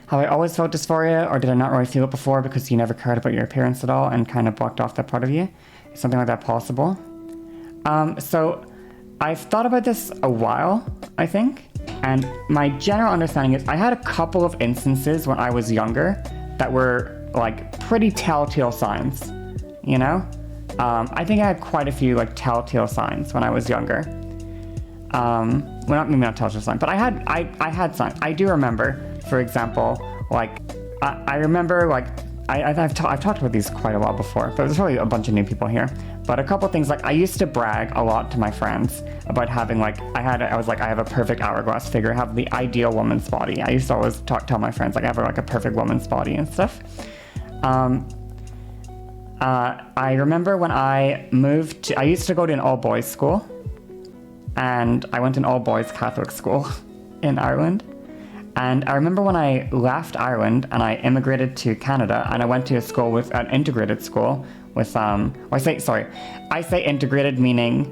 have I always felt dysphoria, or did I not really feel it before because you never cared about your appearance at all and kind of blocked off that part of you? Is something like that possible? So I've thought about this a while, I think, and my general understanding is I had a couple of instances when I was younger that were like pretty telltale signs, you know? I think I had quite a few like telltale signs when I was younger. Well, maybe not telltale signs, but I had signs. I do remember, for example, like I remember like I've talked about these quite a while before, but there's probably a bunch of new people here. But a couple things, like I used to brag a lot to my friends about having like I was like I have a perfect hourglass figure, I have the ideal woman's body. I used to always tell my friends like I have like a perfect woman's body and stuff. I remember when I used to go to an all-boys school, and I went to an all-boys Catholic school in Ireland. And I remember when I left Ireland and I immigrated to Canada, and I went to a school with an integrated school with I say integrated meaning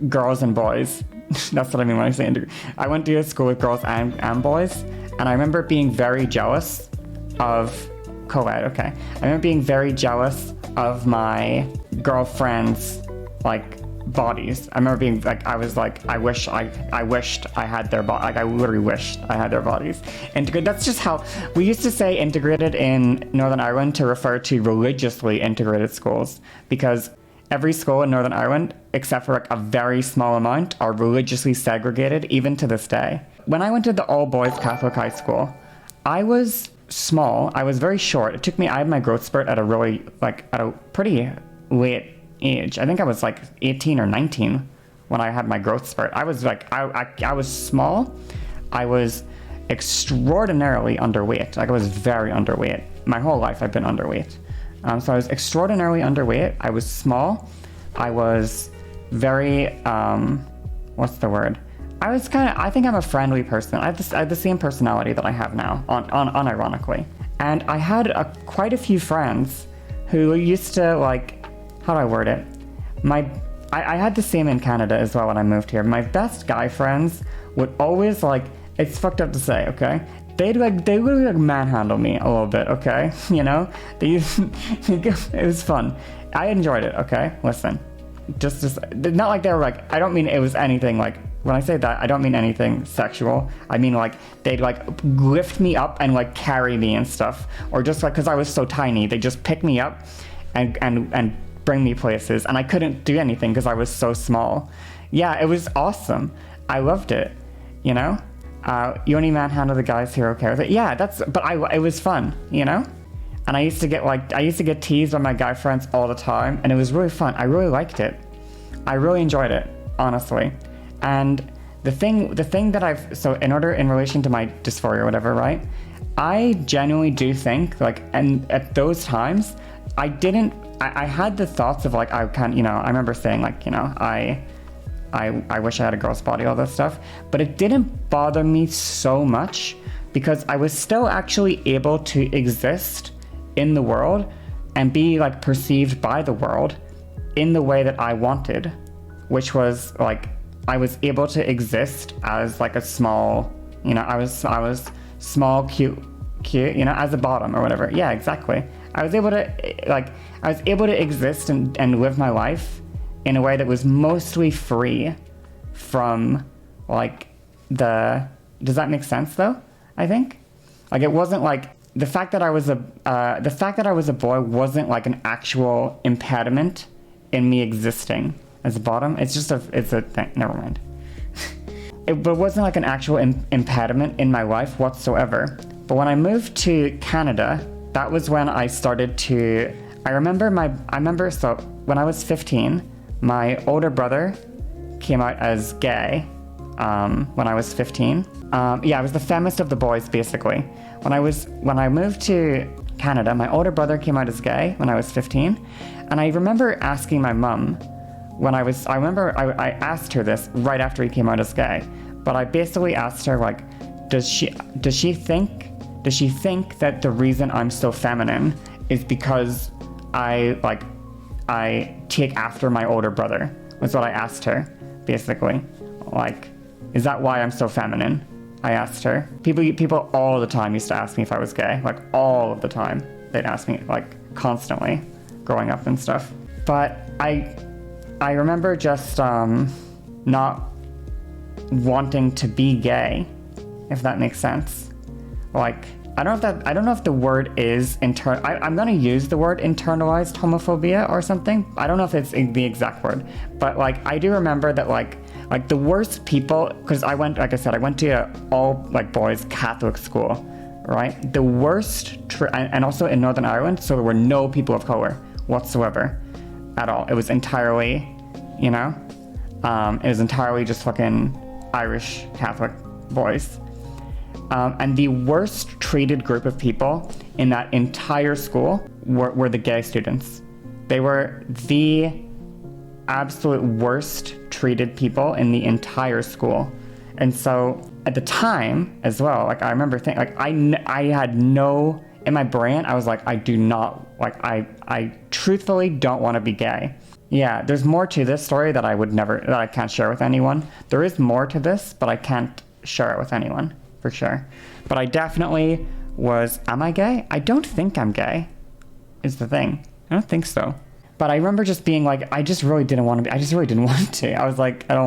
girls and boys. That's what I mean when I say integrated. I went to a school with girls and boys, and I remember being very jealous of co-ed. Okay, I remember being very jealous of my girlfriends' like bodies. I remember being like, I wished I had their body. Like I literally wished I had their bodies. Integrated. That's just how we used to say integrated in Northern Ireland to refer to religiously integrated schools, because every school in Northern Ireland, except for like a very small amount, are religiously segregated even to this day. When I went to the all-boys Catholic high school, I was small. I was very short. I had my growth spurt at a pretty late age. I think I was like 18 or 19 when I had my growth spurt. I was like, I was small. I was extraordinarily underweight. Like I was very underweight. My whole life I've been underweight. So I was extraordinarily underweight. I was small. I was very, what's the word? I think I'm a friendly person. I have the same personality that I have now, unironically. And I had quite a few friends who used to like, how do I word it? I had the same in Canada as well when I moved here. My best guy friends would always like, it's fucked up to say, okay? They literally like manhandle me a little bit, okay? You know? It was fun. I enjoyed it, okay? Listen. Just not like they were like, I don't mean it was anything like, when I say that, I don't mean anything sexual. I mean like they'd like lift me up and like carry me and stuff. Or just like, cause I was so tiny, they just pick me up and bring me places, and I couldn't do anything because I was so small. Yeah, it was awesome. I loved it, you know? You only manhandle the guys who are okay with it. Yeah, it was fun, you know? And I used to get teased by my guy friends all the time, and it was really fun. I really liked it. I really enjoyed it, honestly. And the thing that in relation to my dysphoria or whatever, right? I genuinely do think, like, and at those times, I had the thoughts of like, I remember saying like, you know, I wish I had a girl's body, all that stuff, but it didn't bother me so much because I was still actually able to exist in the world and be like perceived by the world in the way that I wanted, which was like, I was able to exist as like a small, you know, I was small, cute, you know, as a bottom or whatever. Yeah, exactly. I was able to exist and live my life in a way that was mostly free from like does that make sense though? I think like it wasn't like the fact that I was a boy wasn't like an actual impediment in me existing as a bottom. It's a thing. Never mind. It wasn't like an actual impediment in my life whatsoever. But when I moved to Canada, that was when I started to, I remember, so when I was 15, my older brother came out as gay when I was 15. I was the femmest of the boys, basically. When I moved to Canada, my older brother came out as gay when I was 15. And I remember asking my mum I asked her this right after he came out as gay. But I basically asked her, like, does she think that the reason I'm so feminine is because I take after my older brother? Was what I asked her, basically. Like, is that why I'm so feminine? I asked her. People all the time used to ask me if I was gay. Like, all of the time. They'd ask me, like, constantly, growing up and stuff. But I remember just not wanting to be gay, if that makes sense. Like, I don't know if the word is I'm gonna use the word internalized homophobia or something. I don't know if it's the exact word, but like I do remember that like the worst people, because I went to a all like boys Catholic school, right? The worst, and also in Northern Ireland, so there were no people of color whatsoever at all. It was entirely, it was entirely just fucking Irish Catholic boys. And the worst treated group of people in that entire school were the gay students. They were the absolute worst treated people in the entire school. And so at the time as well, like I remember thinking, like I had no, in my brain, I was like, I do not, like I truthfully don't want to be gay. Yeah, there's more to this story that I can't share with anyone. There is more to this, but I can't share it with anyone. For sure. But I definitely am I gay? I don't think I'm gay, is the thing. I don't think so. But I remember just being like, I just really didn't want to. I was like, I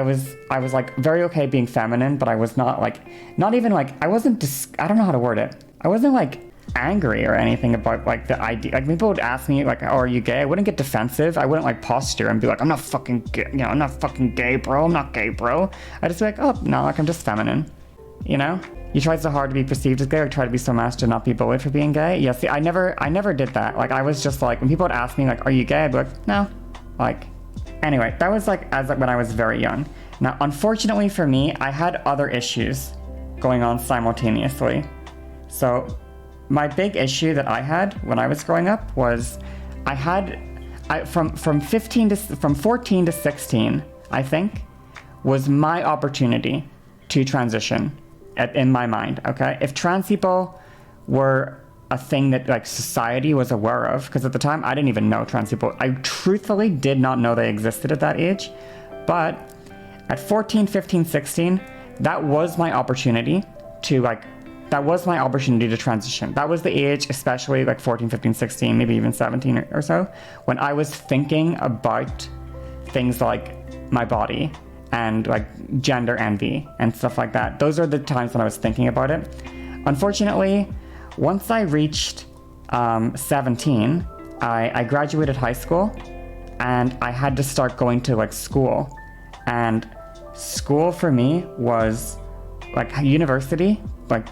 was like very okay being feminine, but I was not like, not even like, I don't know how to word it. I wasn't like angry or anything about like the idea. Like people would ask me like, oh, are you gay? I wouldn't get defensive. I wouldn't like posture and be like, I'm not fucking gay, I'm not fucking gay, bro. I'm not gay, bro. I just be like, oh no, like I'm just feminine. You try so hard to be perceived as gay, or try to be so masked to not be bullied for being gay. Yeah, see, I never did that. Like I was just like, when people would ask me like, are you gay? I'd be like, no. Like, anyway, that was like when I was very young. Now, unfortunately for me, I had other issues going on simultaneously. So my big issue that I had when I was growing up was from 14 to 16, I think, was my opportunity to transition in my mind, okay? If trans people were a thing that like society was aware of, because at the time I didn't even know trans people. I truthfully did not know they existed at that age. But at 14, 15, 16, that was my opportunity to transition. That was the age, especially like 14, 15, 16, maybe even 17 or so, when I was thinking about things like my body and like gender envy and stuff like that. Those are the times when I was thinking about it. Unfortunately, once I reached 17, I graduated high school and I had to start going to like school. And school for me was like university, like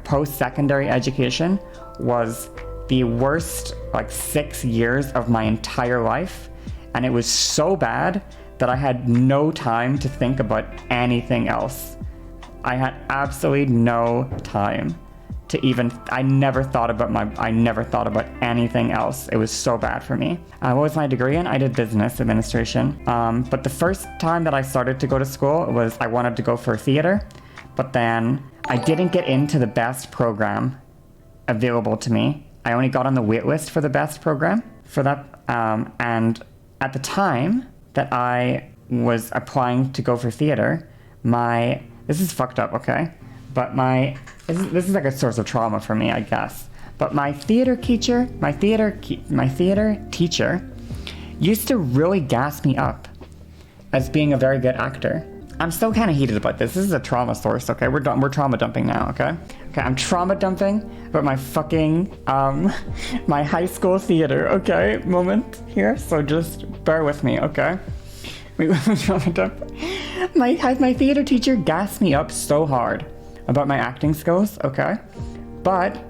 post-secondary education was the worst like 6 years of my entire life. And it was so bad that I had no time to think about anything else. I had absolutely no time to even, I never thought about anything else. It was so bad for me. What was my degree in? I did business administration. But the first time that I started to go to school was I wanted to go for theater, but then I didn't get into the best program available to me. I only got on the wait list for the best program for that. And at the time that I was applying to go for theater, this is fucked up, okay? But this is like a source of trauma for me, I guess. But my theater teacher used to really gas me up as being a very good actor. I'm still kind of heated about this. This is a trauma source, okay? We're trauma dumping now, okay? Okay, I'm trauma dumping about my fucking, my high school theater, okay? Moment here, so just bear with me, okay? We trauma dump. My theater teacher gassed me up so hard about my acting skills, okay? But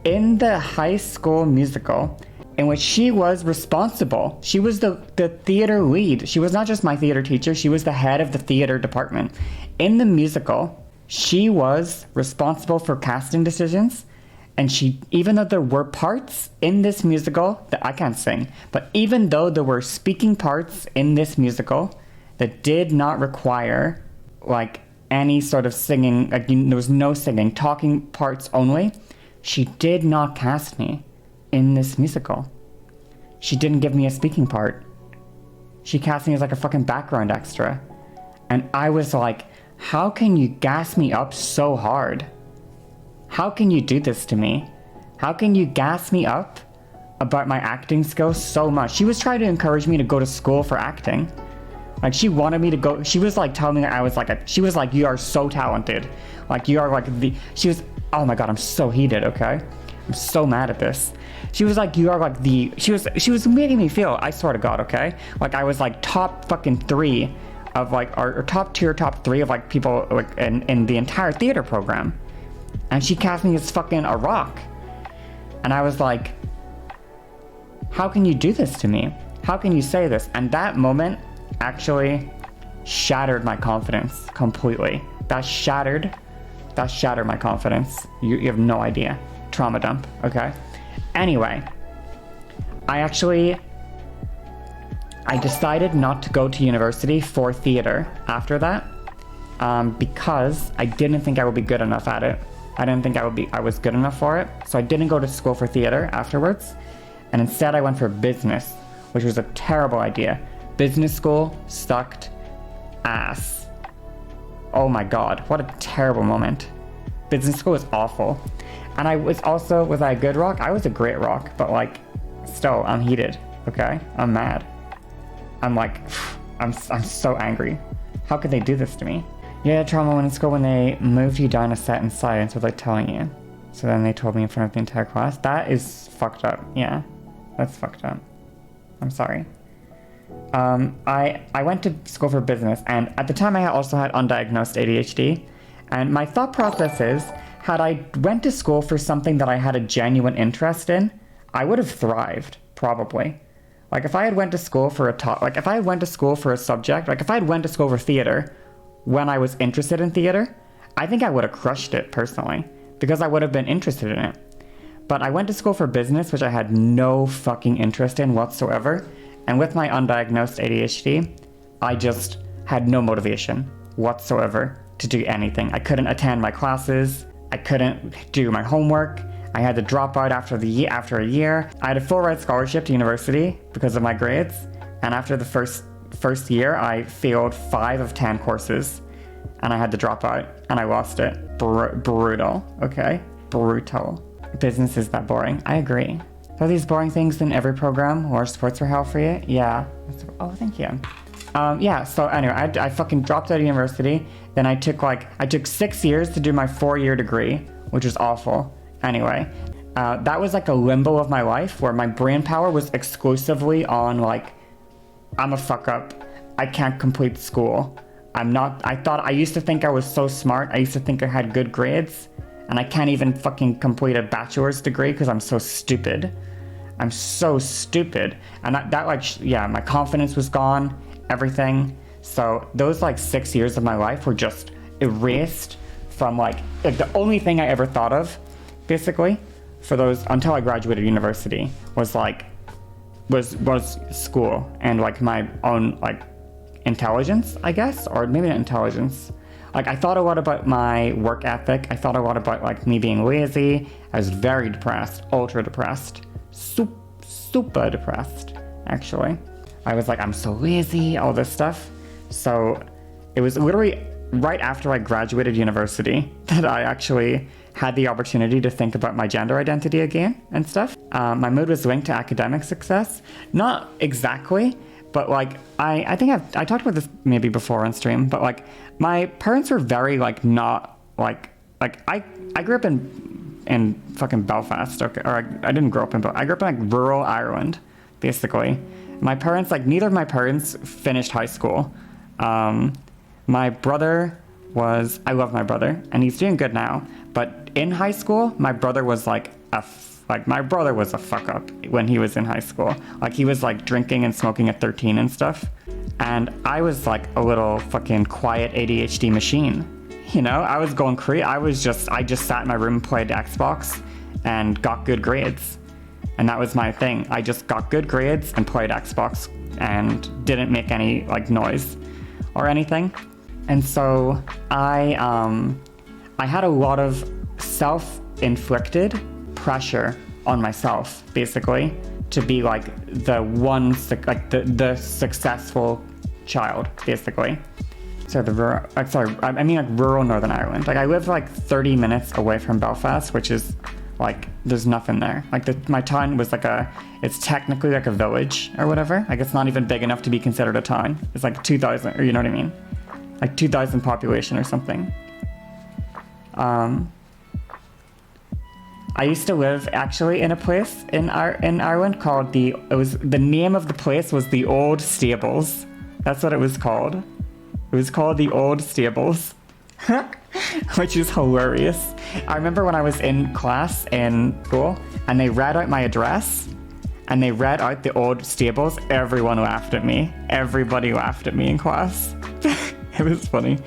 in the high school musical, in which she was responsible, she was the theater lead. She was not just my theater teacher, she was the head of the theater department. In the musical, she was responsible for casting decisions, and even though there were parts in this musical that I can't sing, but even though there were speaking parts in this musical that did not require like any sort of singing, like there was no singing, talking parts only, she did not cast me in this musical. She didn't give me a speaking part. She cast me as like a fucking background extra. And I was like, how can you gas me up so hard? How can you do this to me? How can you gas me up about my acting skills so much? She was trying to encourage me to go to school for acting. Like, she wanted me to go. She was like telling me I was like, she was like, you are so talented. Like, you are like she was, oh my God, I'm so heated, okay? I'm so mad at this. She was like, you are like she was making me feel, I swear to God, okay? Like, I was like top fucking 3 of like, or top 2 or top 3 of like people like in the entire theater program. And she cast me as fucking a rock. And I was like, how can you do this to me? How can you say this? And that moment actually shattered my confidence completely. That shattered my confidence. You have no idea. Trauma dump, okay? Anyway, I decided not to go to university for theater after that, because I didn't think I would be good enough at it. I didn't think I was good enough for it. So I didn't go to school for theater afterwards. And instead I went for business, which was a terrible idea. Business school sucked ass. Oh my God, what a terrible moment. Business school was awful. And was I a good rock? I was a great rock, but like, still, I'm heated, okay? I'm mad. I'm like, I'm so angry. How could they do this to me? Yeah, trauma when in school when they moved you down a set in science without telling you. So then they told me in front of the entire class. That is fucked up, yeah. That's fucked up. I'm sorry. I went to school for business, and at the time I also had undiagnosed ADHD. And my thought process is, had I went to school for something that I had a genuine interest in, I would have thrived, probably. Like, if I had went to school for if I went to school for a subject, like if I had went to school for theater when I was interested in theater, I think I would have crushed it personally, because I would have been interested in it. But I went to school for business, which I had no fucking interest in whatsoever. And with my undiagnosed ADHD, I just had no motivation whatsoever to do anything. I couldn't attend my classes. I couldn't do my homework. I had to drop out after a year. I had a full ride scholarship to university because of my grades. And after the first year, I failed 5 of 10 courses. And I had to drop out. And I lost it. Brutal, okay? Brutal. Business is that boring. I agree. Are these boring things in every program or sports are hell for you? Yeah. Oh, thank you. Yeah, so anyway, I fucking dropped out of university. Then I took 6 years to do my 4-year degree, which was awful. Anyway, that was like a limbo of my life where my brain power was exclusively on like, I'm a fuck up. I can't complete school. I used to think I was so smart. I used to think I had good grades. And I can't even fucking complete a bachelor's degree because I'm so stupid. I'm so stupid. And my confidence was gone, everything. So those like 6 years of my life were just erased from like the only thing I ever thought of, basically, for those until I graduated university was school and like my own like intelligence, I guess, or maybe not intelligence. Like, I thought a lot about my work ethic. I thought a lot about, like, me being lazy. I was very depressed, ultra depressed, super depressed, actually. I was like, I'm so lazy, all this stuff. So it was literally right after I graduated university that I actually had the opportunity to think about my gender identity again and stuff. My mood was linked to academic success. Not exactly, but like, I think I talked about this maybe before on stream, but like, my parents were very like not like I grew up in fucking Belfast, okay, or I didn't grow up in I grew up in like rural Ireland, basically. My parents, like neither of my parents finished high school. My brother I love my brother and he's doing good now, but in high school my brother was like my brother was a fuck up when he was in high school. Like he was like drinking and smoking at 13 and stuff. And I was like a little fucking quiet ADHD machine. You know, I was going crazy. I just sat in my room and played Xbox and got good grades. And that was my thing. I just got good grades and played Xbox and didn't make any like noise or anything. And so I had a lot of self-inflicted pressure on myself, basically, to be like the successful child, basically. Sorry, I mean like rural Northern Ireland. Like I live like 30 minutes away from Belfast, which is like there's nothing there. Like my town was like it's technically like a village or whatever. Like it's not even big enough to be considered a town. It's like 2,000, or you know what I mean? Like 2,000 population or something. I used to live actually in a place in Ireland called the name of the place was the Old Stables. That's what it was called. It was called the Old Stables, which is hilarious. I remember when I was in class in school and they read out my address and they read out the Old Stables, everyone laughed at me. Everybody laughed at me in class. It was funny.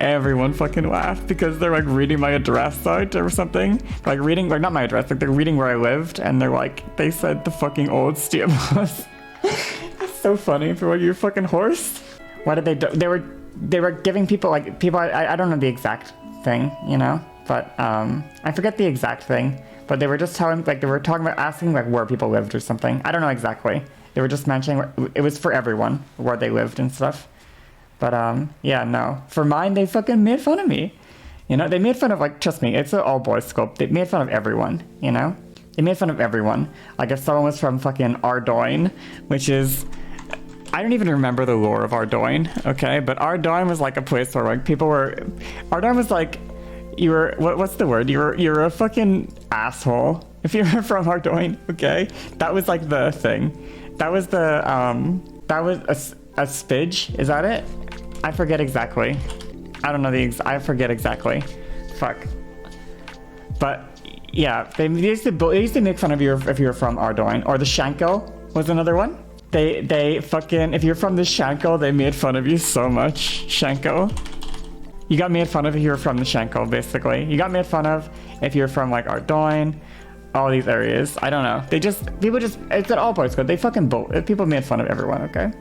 Everyone fucking laughed because they're like reading my address out or something. Like not my address, like they're reading where I lived and they're like, they said the fucking Old Stables. It's so funny. They're like, you fucking horse. What did they do? They were giving people I don't know the exact thing, you know, but I forget the exact thing, but they were just telling, like they were talking about asking like where people lived or something. I don't know exactly. They were just mentioning it was for everyone where they lived and stuff. But yeah, no. For mine, they fucking made fun of me. You know, they made fun of, like, trust me, it's an all-boys school. They made fun of everyone, you know? They made fun of everyone. Like, if someone was from fucking Ardoyne, which is... I don't even remember the lore of Ardoyne, okay? But Ardoyne was, like, a place where, like, people were... Ardoyne was, like... You were... What's the word? You're a fucking asshole if you were from Ardoyne, okay? That was, like, the thing. That was the, That was a spidge? Is that it? I forget exactly. I don't know I forget exactly. Fuck. But yeah, they used to make fun of you if you were from Ardoyne. Or the Shankill was another one. They fucking, if you're from the Shankill, they made fun of you so much. Shankill. You got made fun of if you were from the Shankill, basically. You got made fun of if you're from like Ardoyne, all these areas. I don't know. It's an all boys club. People made fun of everyone, okay?